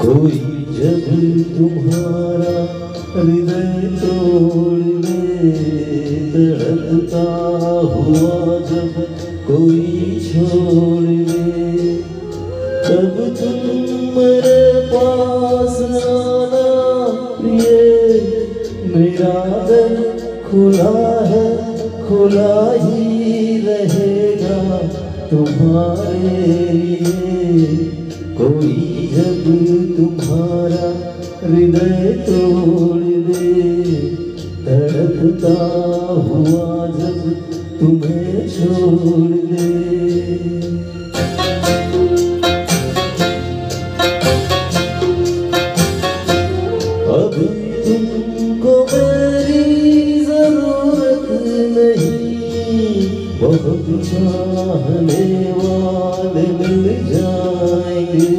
कोई जब तुम्हारा हृदय तोड़ ले, तड़पता हुआ जब कोई छोड़ ले, तब तुम मेरे पास आना प्रिय। मेरा दिल खुला है, खुला ही रहेगा तुम्हारे लिए। कोई जब तुम्हारा हृदय तोड़ दे, तड़पता हुआ जब तुम्हें छोड़ दे। अभी तुमको मेरी जरूरत नहीं, बहुत चाहने वाले मिल जाएंगे।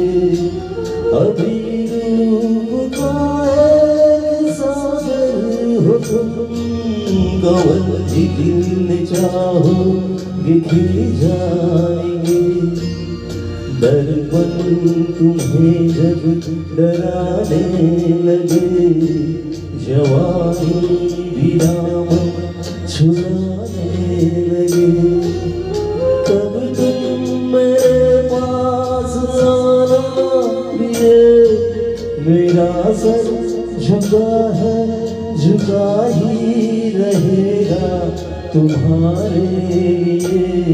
अभी रूप का एक सागर हो तुम, कवल जितने चाहोगे खिल जाएंगे। दर्पण तुम्हें जब डराने लगे, जवानी भी दामन छुड़ाने लगे, तब तुम मेरे पास आना प्रिय। मेरा सर झुका है, झुका ही रहेगा तुम्हारे लिए।